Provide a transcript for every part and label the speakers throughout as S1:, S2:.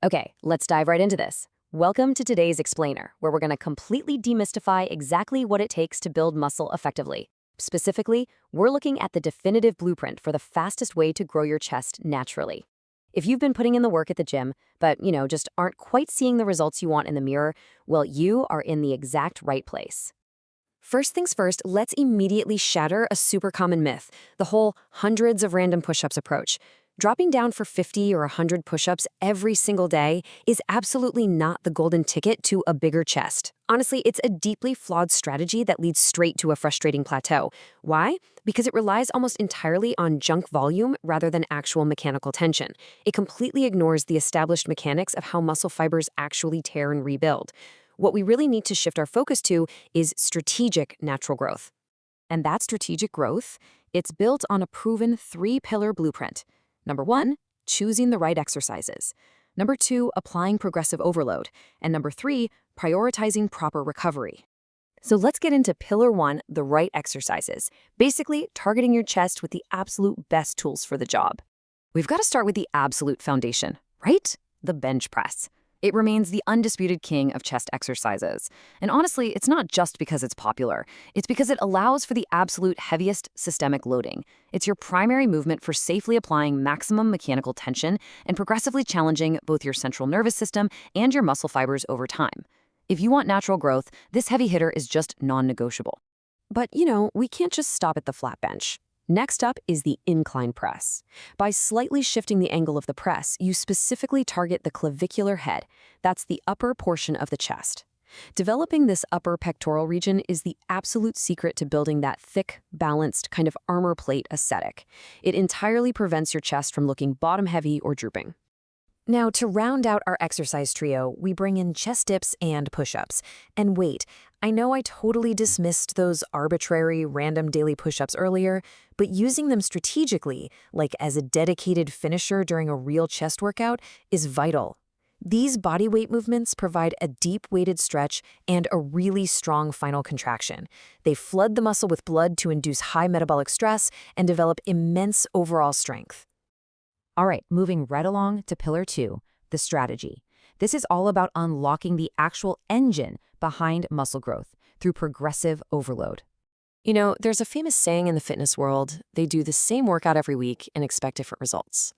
S1: Okay, let's dive right into this. Welcome to today's explainer, where we're going to completely demystify exactly what it takes to build muscle effectively. Specifically, we're looking at the definitive blueprint for the fastest way to grow your chest naturally. If you've been putting in the work at the gym, but, just aren't quite seeing the results you want in the mirror, well, you are in the exact right place. First things first, let's immediately shatter a super common myth, the whole hundreds of random push-ups approach. Dropping down for 50 or 100 push-ups every single day is absolutely not the golden ticket to a bigger chest. Honestly, it's a deeply flawed strategy that leads straight to a frustrating plateau. Why? Because it relies almost entirely on junk volume rather than actual mechanical tension. It completely ignores the established mechanics of how muscle fibers actually tear and rebuild. What we really need to shift our focus to is strategic natural growth. And that strategic growth, it's built on a proven three-pillar blueprint. Number 1, choosing the right exercises. Number 2, applying progressive overload. And number 3, prioritizing proper recovery. So let's get into pillar 1, the right exercises. Basically, targeting your chest with the absolute best tools for the job. We've got to start with the absolute foundation, right? The bench press. It remains the undisputed king of chest exercises. And honestly, it's not just because it's popular. It's because it allows for the absolute heaviest systemic loading. It's your primary movement for safely applying maximum mechanical tension and progressively challenging both your central nervous system and your muscle fibers over time. If you want natural growth, this heavy hitter is just non-negotiable. But, we can't just stop at the flat bench. Next up is the incline press. By slightly shifting the angle of the press, you specifically target the clavicular head. That's the upper portion of the chest. Developing this upper pectoral region is the absolute secret to building that thick, balanced, kind of armor plate aesthetic. It entirely prevents your chest from looking bottom-heavy or drooping. Now, to round out our exercise trio, we bring in chest dips and push-ups. And wait, I know I totally dismissed those arbitrary, random daily push-ups earlier, but using them strategically, like as a dedicated finisher during a real chest workout, is vital. These bodyweight movements provide a deep-weighted stretch and a really strong final contraction. They flood the muscle with blood to induce high metabolic stress and develop immense overall strength. All right, moving right along to pillar 2, the strategy. This is all about unlocking the actual engine behind muscle growth through progressive overload. There's a famous saying in the fitness world, they do the same workout every week and expect different results.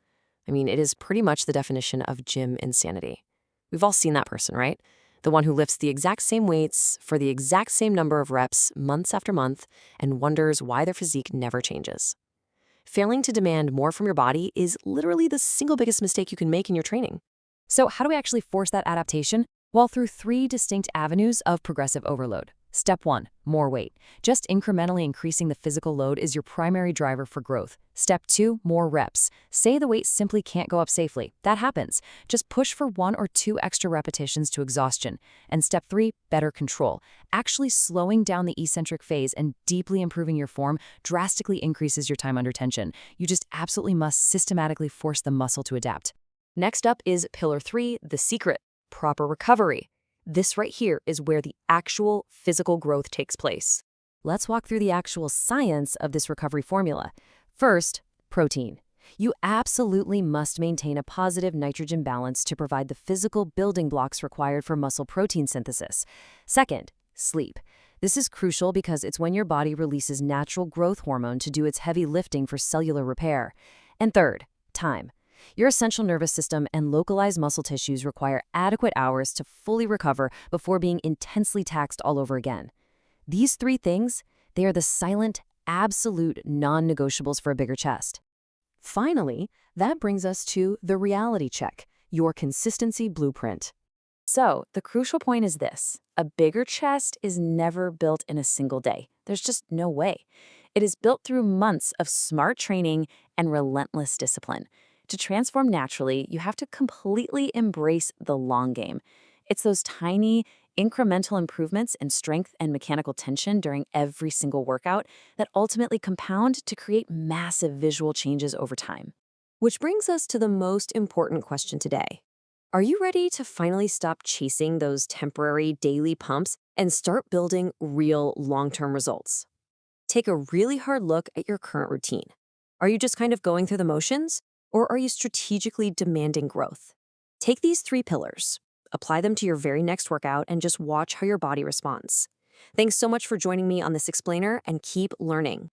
S1: It is pretty much the definition of gym insanity. We've all seen that person, right? The one who lifts the exact same weights for the exact same number of reps months after month and wonders why their physique never changes. Failing to demand more from your body is literally the single biggest mistake you can make in your training. So how do we actually force that adaptation? Well, through 3 distinct avenues of progressive overload. Step 1, more weight. Just incrementally increasing the physical load is your primary driver for growth. Step 2, more reps. Say the weight simply can't go up safely. That happens. Just push for 1 or 2 extra repetitions to exhaustion. And step 3, better control. Actually slowing down the eccentric phase and deeply improving your form drastically increases your time under tension. You just absolutely must systematically force the muscle to adapt. Next up is pillar 3, the secret, proper recovery. This right here is where the actual physical growth takes place. Let's walk through the actual science of this recovery formula. First, protein. You absolutely must maintain a positive nitrogen balance to provide the physical building blocks required for muscle protein synthesis. Second, sleep. This is crucial because it's when your body releases natural growth hormone to do its heavy lifting for cellular repair. And third, time. Your essential nervous system and localized muscle tissues require adequate hours to fully recover before being intensely taxed all over again. These 3 things, they are the silent, absolute non-negotiables for a bigger chest. Finally, that brings us to the reality check, your consistency blueprint. So, the crucial point is this: a bigger chest is never built in a single day. There's just no way. It is built through months of smart training and relentless discipline. To transform naturally, you have to completely embrace the long game. It's those tiny, incremental improvements in strength and mechanical tension during every single workout that ultimately compound to create massive visual changes over time. Which brings us to the most important question today. Are you ready to finally stop chasing those temporary daily pumps and start building real long-term results? Take a really hard look at your current routine. Are you just kind of going through the motions? Or are you strategically demanding growth? Take these 3 pillars, apply them to your very next workout, and just watch how your body responds. Thanks so much for joining me on this explainer, and keep learning.